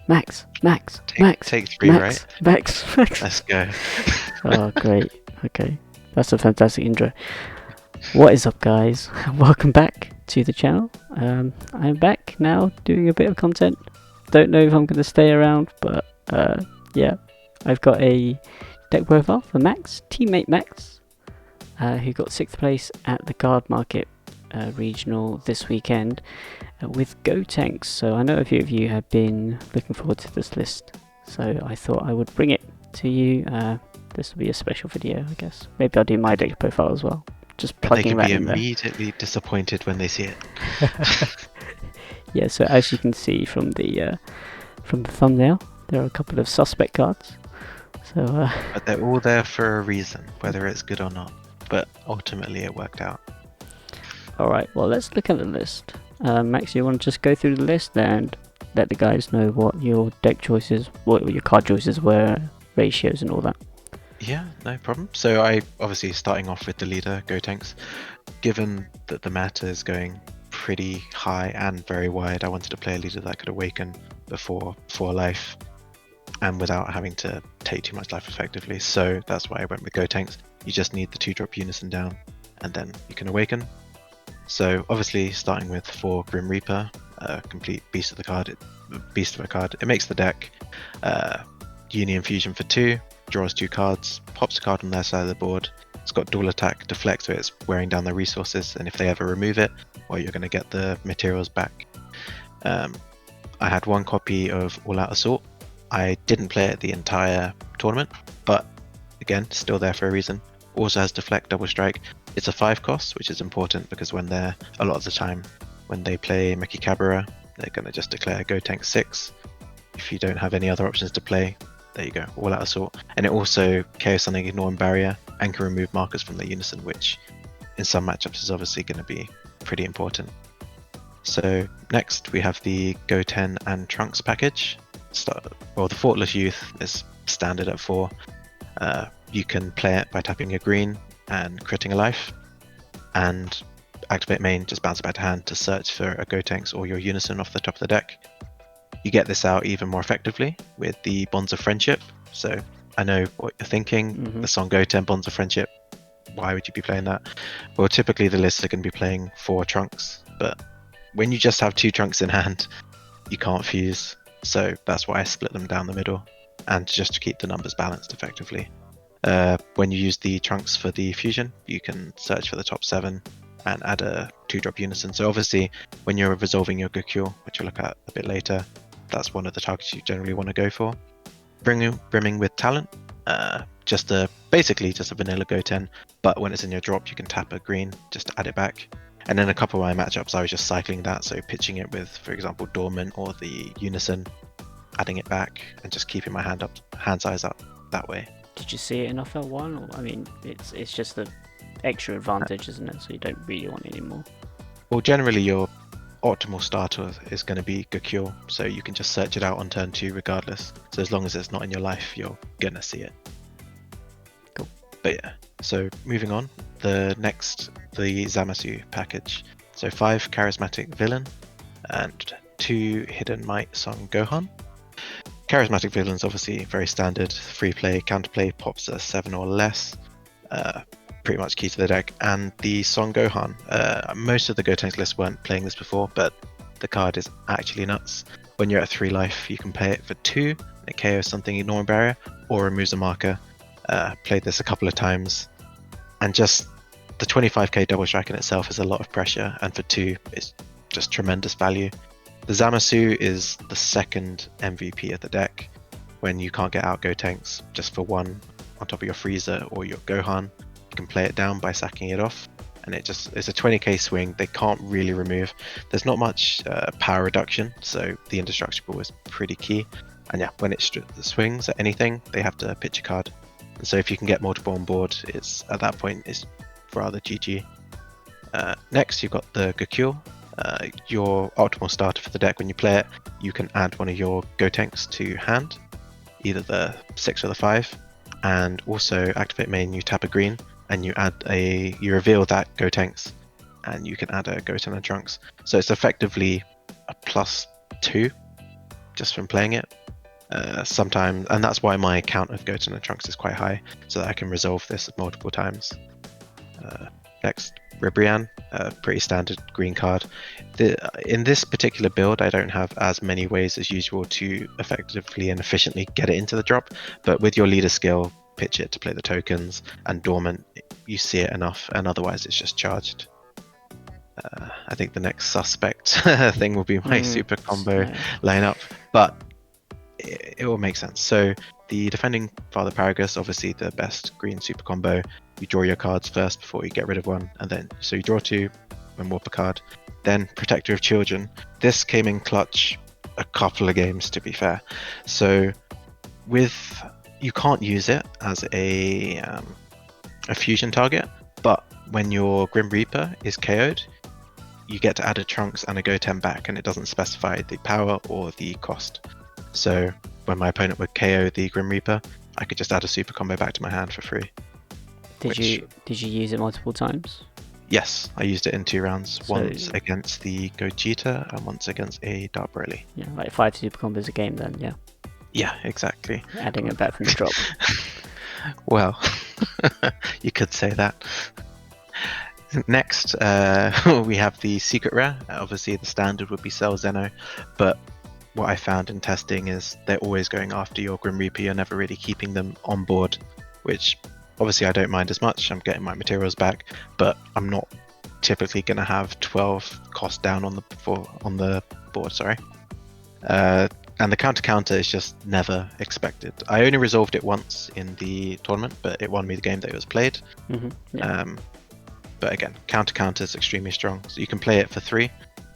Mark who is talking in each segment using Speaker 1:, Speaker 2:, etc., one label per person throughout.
Speaker 1: Take three, right?
Speaker 2: Max.
Speaker 1: Let's go.
Speaker 2: Oh, great. Okay, that's a fantastic intro. What is up, guys? Welcome back to the channel. I'm back now doing a bit of content. Don't know if I'm going to stay around, but yeah, I've got a deck profile for Max, teammate Max, who got 6th place at the Cardmarket regional this weekend with Gotenks. So I know a few of you have been looking forward to this list, so I thought I would bring it to you. This will be a special video, I guess. Maybe I'll do my deck profile as well. Just
Speaker 1: And they
Speaker 2: plugging
Speaker 1: can
Speaker 2: that
Speaker 1: be
Speaker 2: in there.
Speaker 1: immediately disappointed when they see it.
Speaker 2: Yeah, so as you can see from the thumbnail, there are a couple of suspect cards. So
Speaker 1: But they're all there for a reason, whether it's good or not. But ultimately it worked out.
Speaker 2: alright, well, let's look at the list. Max, you want to just go through the list and let the guys know what your deck choices, what your card choices were, ratios and all that?
Speaker 1: Yeah, no problem. So I obviously starting off with the leader, Gotenks. Given that the meta is going pretty high and very wide, I wanted to play a leader that could awaken before 4 life and without having to take too much life effectively. So that's why I went with Gotenks. You just need the 2-drop unison down and then you can awaken. So obviously starting with 4 Grim Reaper, complete beast of a card. It makes the deck Union Fusion for 2, draws 2 cards, pops a card on their side of the board. It's got dual attack, deflect, so it's wearing down their resources, and if they ever remove it, well, you're going to get the materials back. I had 1 copy of All Out Assault. I didn't play it the entire tournament, but again, still there for a reason. Also has deflect, double strike. It's a 5 cost, which is important because when they're, a lot of the time, when they play Meki Cabrera, they're going to just declare Gotenks 6. If you don't have any other options to play, there you go, All Out Assault. And it also KOs something, ignore and barrier, and can remove markers from their unison, which in some matchups is obviously going to be pretty important. So next we have the Goten and Trunks package. Well, the Thoughtless Youth is standard at 4. You can play it by tapping a green and critting a life, and activate main, just bounce it back to hand to search for a Gotenks or your unison off the top of the deck. You get this out even more effectively with the Bonds of Friendship. So I know what you're thinking, the song Goten, Bonds of Friendship, why would you be playing that? Well, typically the lists are going to be playing 4 Trunks, but when you just have 2 Trunks in hand, you can't fuse. So that's why I split them down the middle, and just to keep the numbers balanced effectively. When you use the Trunks for the fusion, you can search for the top 7 and add a 2-drop unison. So obviously when you're resolving your Gokul, which we'll look at a bit later, that's one of the targets you generally want to go for. Brimming with talent, basically just a vanilla Goten, but when it's in your drop you can tap a green just to add it back. And in a couple of my matchups I was just cycling that, so pitching it with, for example, Dormant or the Unison, adding it back and just keeping my hand size up that way.
Speaker 2: Did you see it in FL1? Or, I mean, it's just the extra advantage, isn't it? So you don't really want it anymore.
Speaker 1: Well, generally your optimal starter is going to be Gokul, so you can just search it out on turn 2 regardless. So as long as it's not in your life, you're gonna see it.
Speaker 2: Cool.
Speaker 1: But yeah, so moving on, the Zamasu package. So 5 Charismatic Villain and 2 Hidden Might Son Gohan. Charismatic Villain's obviously very standard, free play, counterplay, pops a 7 or less. Pretty much key to the deck. And the Son Gohan, most of the Gotenks lists weren't playing this before, but the card is actually nuts. When you're at 3 life, you can play it for 2, and it KOs something, ignore a barrier, or removes a marker. Played this a couple of times, and just the 25k double strike in itself is a lot of pressure, and for 2, it's just tremendous value. The Zamasu is the second MVP of the deck. When you can't get out Gotenks, just for 1 on top of your Frieza or your Gohan, you can play it down by sacking it off, and it's a 20k swing. They can't really remove. There's not much power reduction, so the indestructible is pretty key. And yeah, when it swings at anything, they have to pitch a card. And so if you can get multiple on board, it's at that point it's rather GG. Next, you've got the Gokul. Your optimal starter for the deck. When you play it, you can add one of your Gotenks to hand, either the 6 or the 5, and also activate main. You tap a green, and you reveal that Gotenks, and you can add a Goten and Trunks. So it's effectively a +2 just from playing it. Sometimes, and that's why my count of Goten and Trunks is quite high, so that I can resolve this multiple times. Next, Ribrianne, pretty standard green card. In this particular build, I don't have as many ways as usual to effectively and efficiently get it into the drop, but with your leader skill, pitch it to play the tokens, and Dormant, you see it enough, and otherwise it's just charged. I think the next suspect thing will be my super combo lineup, but it will make sense. So the defending Father Paragus, obviously the best green super combo. You draw your cards first before you get rid of one, and then so you draw 2 and warp a card. Then Protector of Children. This came in clutch a couple of games, to be fair. So you can't use it as a fusion target, but when your Grim Reaper is KO'd, you get to add a Trunks and a Goten back, and it doesn't specify the power or the cost. So when my opponent would KO the Grim Reaper, I could just add a super combo back to my hand for free.
Speaker 2: Did you use it multiple times?
Speaker 1: Yes, I used it in 2 rounds. Once against the Gogeta and once against a Dark Broly.
Speaker 2: Yeah, like 5 super combos a game then, yeah.
Speaker 1: Yeah, exactly.
Speaker 2: Adding it back from the drop.
Speaker 1: Well, you could say that. Next, we have the secret rare. Obviously, the standard would be Cell Zeno, but what I found in testing is they're always going after your Grim Reaper. You're never really keeping them on board, which obviously I don't mind as much. I'm getting my materials back, but I'm not typically going to have 12 cost down on the board. Sorry. And the counter is just never expected. I only resolved it once in the tournament, but it won me the game that it was played.
Speaker 2: Yeah.
Speaker 1: But again, counter is extremely strong. So you can play it for 3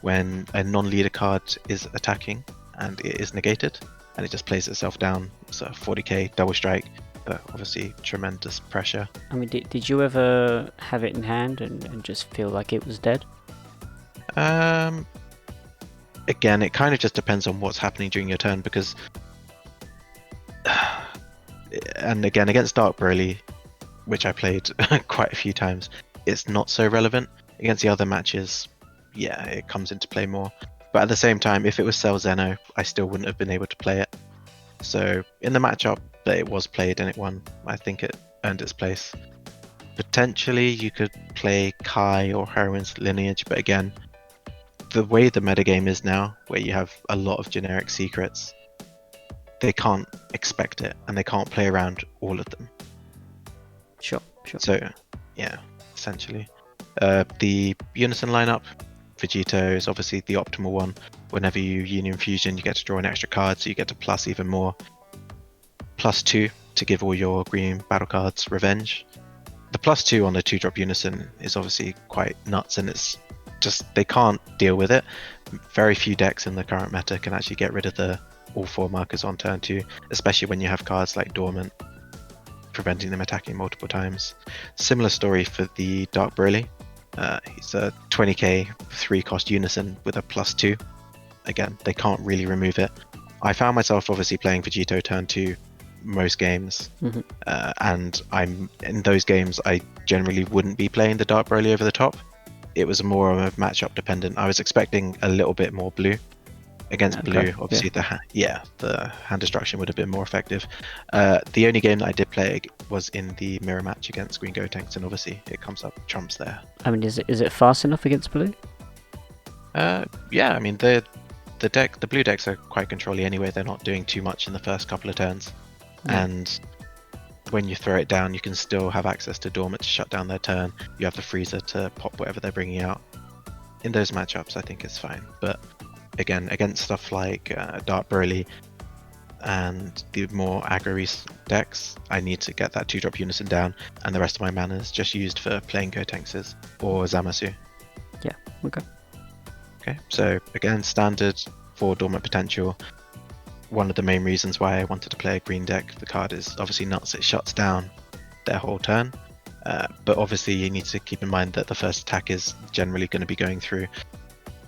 Speaker 1: when a non-leader card is attacking and it is negated, and it just plays itself down. So 40k double strike, but obviously tremendous pressure.
Speaker 2: I mean, did you ever have it in hand and just feel like it was dead?
Speaker 1: Again, it kind of just depends on what's happening during your turn, because and again, against Dark Broly, which I played quite a few times, it's not so relevant. Against the other matches, yeah, it comes into play more. But at the same time, if it was Cell Zeno, I still wouldn't have been able to play it. So in the matchup that it was played and it won, I think it earned its place. Potentially, you could play Kai or Heroine's Lineage, but again, the way the metagame is now, where you have a lot of generic secrets, they can't expect it, and they can't play around all of them.
Speaker 2: Sure.
Speaker 1: So, yeah, essentially. The Unison lineup, Vegito is obviously the optimal one. Whenever you Union Fusion, you get to draw an extra card, so you get to plus even more. +2 to give all your green battle cards revenge. The +2 on the 2-drop Unison is obviously quite nuts, and it's just, they can't deal with it. Very few decks in the current meta can actually get rid of all 4 markers on turn 2, especially when you have cards like Dormant, preventing them attacking multiple times. Similar story for the Dark Broly. He's a 20k 3-cost Unison with a +2. Again, they can't really remove it. I found myself obviously playing Vegito turn 2 most games, and in those games I generally wouldn't be playing the Dark Broly over the top. It was more of a matchup dependent. I was expecting a little bit more blue. Against blue, obviously, the hand destruction would have been more effective. The only game that I did play was in the mirror match against Green Gotenks, and obviously it comes up trumps there.
Speaker 2: I mean, is it fast enough against blue?
Speaker 1: Yeah, I mean the blue decks are quite controlly anyway. They're not doing too much in the first couple of turns, and when you throw it down, you can still have access to Dormant to shut down their turn. You have the freezer to pop whatever they're bringing out. In those matchups, I think it's fine, but again, against stuff like Dark Broly and the more aggro decks, I need to get that 2-drop Unison down, and the rest of my mana is just used for playing Gotenks or Zamasu.
Speaker 2: Yeah, okay.
Speaker 1: Okay, so again, standard for Dormant Potential. One of the main reasons why I wanted to play a green deck, the card is obviously nuts, it shuts down their whole turn. But obviously you need to keep in mind that the first attack is generally going to be going through.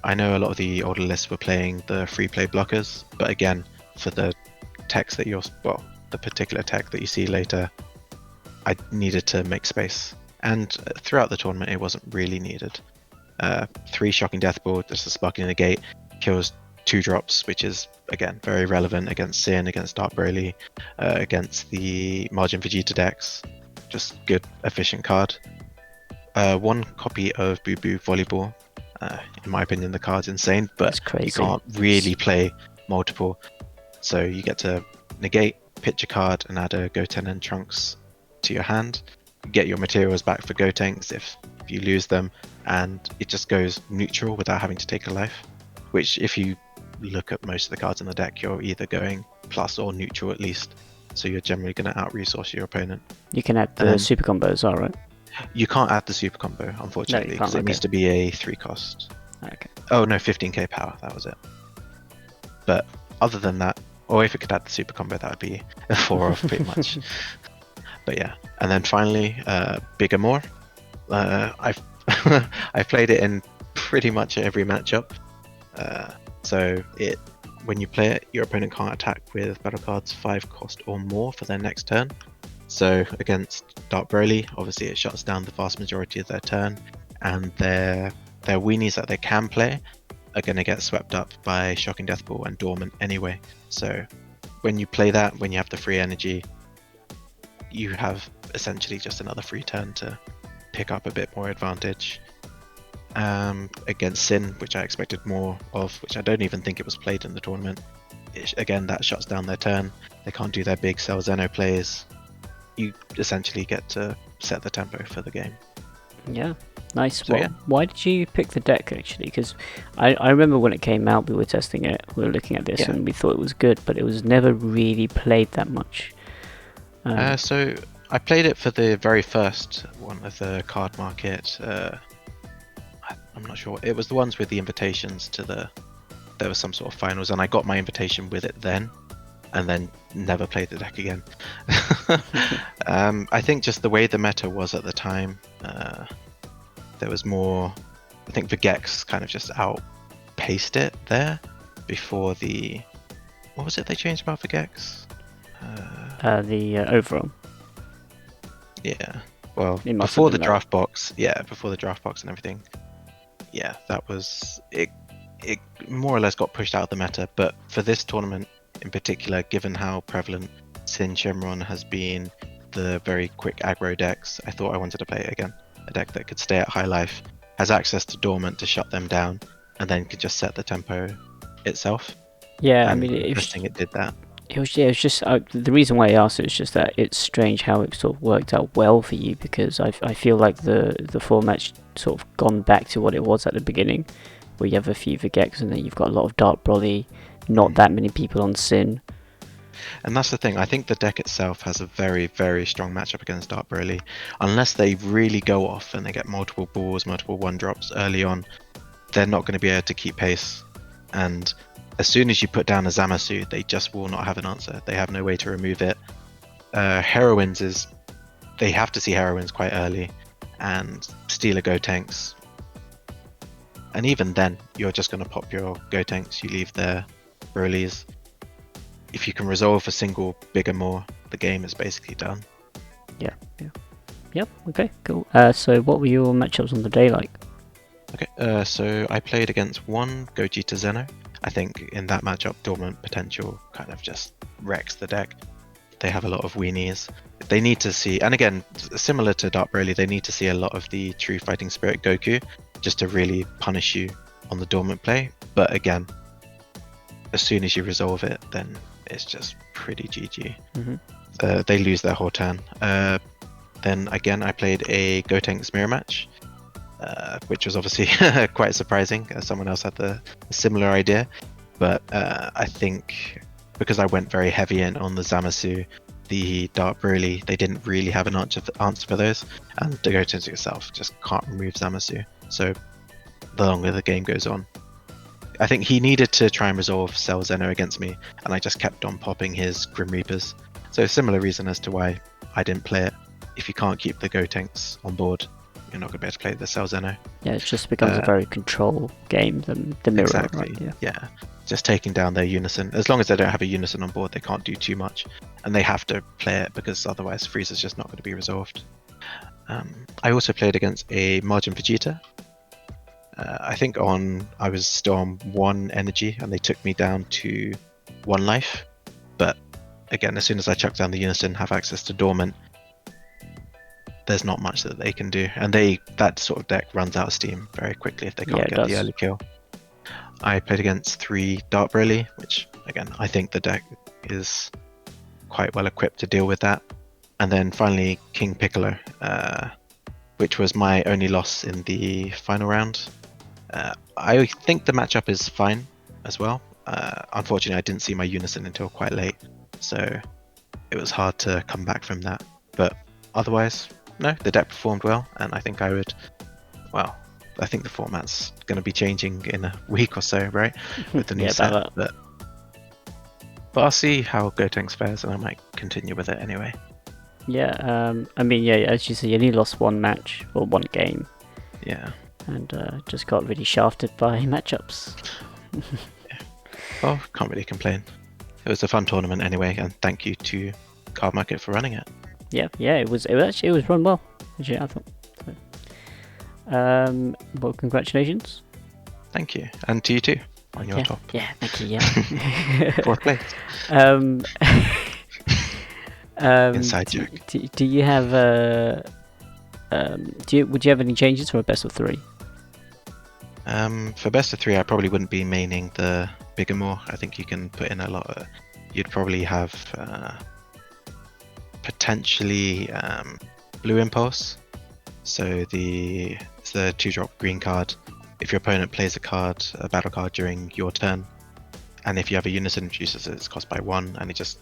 Speaker 1: I know a lot of the older lists were playing the free play blockers, but again, for the text that the particular tech that you see later, I needed to make space. And throughout the tournament, it wasn't really needed. 3 Shocking Death Ball, just a Sparking in the Gate, kills 2 drops, which is again very relevant against Sin, against Dark Broly, against the Margin Vegeta decks. Just good, efficient card. 1 copy of Boo Boo Volleyball. In my opinion, the card's insane, but
Speaker 2: It's crazy.
Speaker 1: you can't really play multiple. So you get to negate, pitch a card, and add a Goten and Trunks to your hand. Get your materials back for Gotenks if you lose them, and it just goes neutral without having to take a life. Which, if you look at most of the cards in the deck, you're either going plus or neutral at least. So you're generally going to out-resource your opponent.
Speaker 2: You can add the super combos, alright?
Speaker 1: You can't add the super combo, unfortunately, because it needs to be a 3 cost.
Speaker 2: Okay.
Speaker 1: Oh no, 15k power, that was it. But other than that, or if it could add the super combo, that would be a 4 off pretty much. But yeah, and then finally, Bigger More. I've I've played it in pretty much every matchup. So when you play it, your opponent can't attack with battle cards 5 cost or more for their next turn. So against Dark Broly, obviously it shuts down the vast majority of their turn, and their weenies that they can play are going to get swept up by Shocking Death Ball and Dormant anyway. So when you play that, when you have the free energy, you have essentially just another free turn to pick up a bit more advantage. Against Sin, which I expected more of, which I don't even think it was played in the tournament. Again, that shuts down their turn. They can't do their big Cell Zeno plays. You essentially get to set the tempo for the game.
Speaker 2: Yeah, nice.
Speaker 1: So,
Speaker 2: well, why did you pick the deck actually? Because I remember when it came out, we were testing it, we were looking at this, and we thought it was good, but it was never really played that much.
Speaker 1: So I played it for the very first one of the Cardmarket. I'm not sure. It was the ones with the invitations to there was some sort of finals, and I got my invitation with it then, and then never played the deck again. I think just the way the meta was at the time, there was more. I think Vegex kind of just outpaced it there before the. What was it they changed about Vegex?
Speaker 2: The overall.
Speaker 1: Yeah. Well, before the draft box. Yeah, before the draft box and everything. Yeah, that was it. It more or less got pushed out of the meta, but for this tournament in particular, given how prevalent Sin Shenron has been, the very quick aggro decks, I thought I wanted to play it again. A deck that could stay at high life, has access to Dormant to shut them down, and then could just set the tempo itself.
Speaker 2: Yeah,
Speaker 1: and
Speaker 2: I mean,
Speaker 1: it did that.
Speaker 2: It was just the reason why I asked it is just that it's strange how it sort of worked out well for you, because I feel like the format's sort of gone back to what it was at the beginning, where you have a few Vegex and then you've got a lot of Dark Broly, not that many people on Sin.
Speaker 1: And that's the thing, I think the deck itself has a very, very strong matchup against Dark Broly. Unless they really go off and they get multiple balls, multiple 1-drops early on, they're not going to be able to keep pace. And as soon as you put down a Zamasu, they just will not have an answer. They have no way to remove it. Heroines they have to see Heroines quite early, and steal a Gotenks. And even then, you're just going to pop your Gotenks, you leave their Brolys. If you can resolve a single Bigger More, the game is basically done.
Speaker 2: Yep, okay, cool. So what were your matchups on the day like?
Speaker 1: Okay, so I played against one Gogeta Zeno. I think in that matchup, Dormant Potential kind of just wrecks the deck. They have a lot of weenies. They need to see, and again, similar to Dark Broly, they need to see a lot of the True Fighting Spirit Goku just to really punish you on the Dormant play. But again, as soon as you resolve it, then it's just pretty GG.
Speaker 2: Mm-hmm.
Speaker 1: They lose their whole turn. Then again, I played a Gotenks mirror match, which was obviously quite surprising. Someone else had a similar idea, but I think because I went very heavy in on the Zamasu, the Dark Broly, they didn't really have an answer for those, and the Gotenks itself just can't remove Zamasu. So the longer the game goes on, I think he needed to try and resolve Cell Zeno against me, and I just kept on popping his Grim Reapers. So similar reason as to why I didn't play it. If you can't keep the Gotenks on board, you're not going to be able to play the Cell Zeno.
Speaker 2: Yeah, it just becomes a very control game, the mirror.
Speaker 1: Exactly,
Speaker 2: right?
Speaker 1: Yeah. Just taking down their Unison. As long as they don't have a Unison on board, they can't do too much. And they have to play it, because otherwise Frieza's just not going to be resolved. I also played against a Margin Vegeta. I think I was still on 1 energy, and they took me down to 1 life. But again, as soon as I chuck down the Unison, have access to Dormant, there's not much that they can do, and that sort of deck runs out of steam very quickly if they can't get the early kill. I played against 3 Dark Broly, which again I think the deck is quite well equipped to deal with that. And then finally King Piccolo, which was my only loss in the final round. I think the matchup is fine as well. Unfortunately, I didn't see my Unison until quite late, so it was hard to come back from that. But otherwise, no, the deck performed well, and I think I think the format's going to be changing in a week or so, right? With the new set. But I'll see how Gotenks fares, and I might continue with it anyway.
Speaker 2: Yeah, I mean, yeah, as you say, you only lost 1 match or 1 game.
Speaker 1: Yeah.
Speaker 2: And just got really shafted by matchups.
Speaker 1: Yeah. Well, can't really complain. It was a fun tournament anyway, and thank you to Cardmarket for running it.
Speaker 2: Yeah, it was run well. Actually, I thought. So. Well, congratulations.
Speaker 1: Thank you, and to you too on your top.
Speaker 2: Yeah, thank you. Yeah.
Speaker 1: 4th place. Inside joke.
Speaker 2: Do you have would you have any changes for a best of 3?
Speaker 1: For best of 3, I probably wouldn't be maining the Bigamore. I think you can put in a lot of. You'd probably have potentially Blue Impulse. So it's the 2-drop green card. If your opponent plays a battle card during your turn, and if you have a Unison reduces it's cost by 1, and it just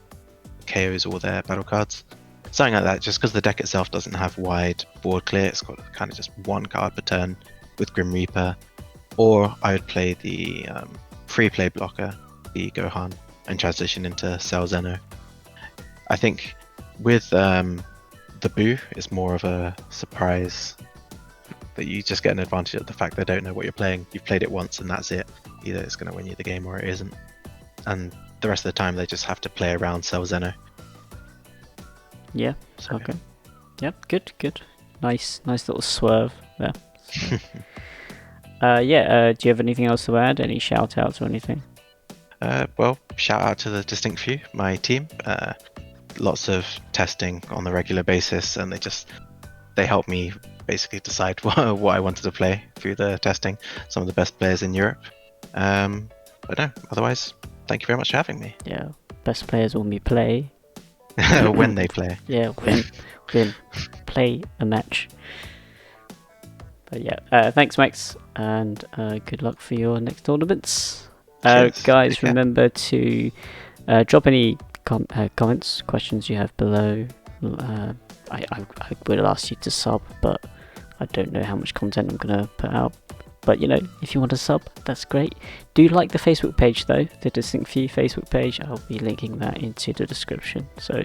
Speaker 1: KOs all their battle cards. Something like that, just because the deck itself doesn't have wide board clear, it's got kind of just 1 card per turn with Grim Reaper. Or I would play the free play blocker, the Gohan, and transition into Cell Zeno. I think with the Boo, it's more of a surprise that you just get an advantage of the fact they don't know what you're playing. You've played it once and that's it. Either it's going to win you the game or it isn't. And the rest of the time they just have to play around Cell Zeno.
Speaker 2: Yeah, so, okay. Yep, good. Nice little swerve there. So. Do you have anything else to add? Any shout outs or anything?
Speaker 1: Well, shout out to the Distinct Few, my team. Lots of testing on a regular basis, and they help me basically decide what I wanted to play through the testing. Some of the best players in Europe. But no, otherwise, thank you very much for having me.
Speaker 2: Yeah, best players when we play.
Speaker 1: When they play.
Speaker 2: Yeah, when play a match. But yeah, thanks Max, and good luck for your next tournaments. Guys, remember to drop any comments, questions you have below. I would ask you to sub, but I don't know how much content I'm going to put out. But if you want to sub, that's great. Do like the Facebook page though, the Distinct Few Facebook page. I'll be linking that into the description. So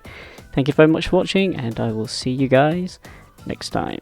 Speaker 2: thank you very much for watching, and I will see you guys next time.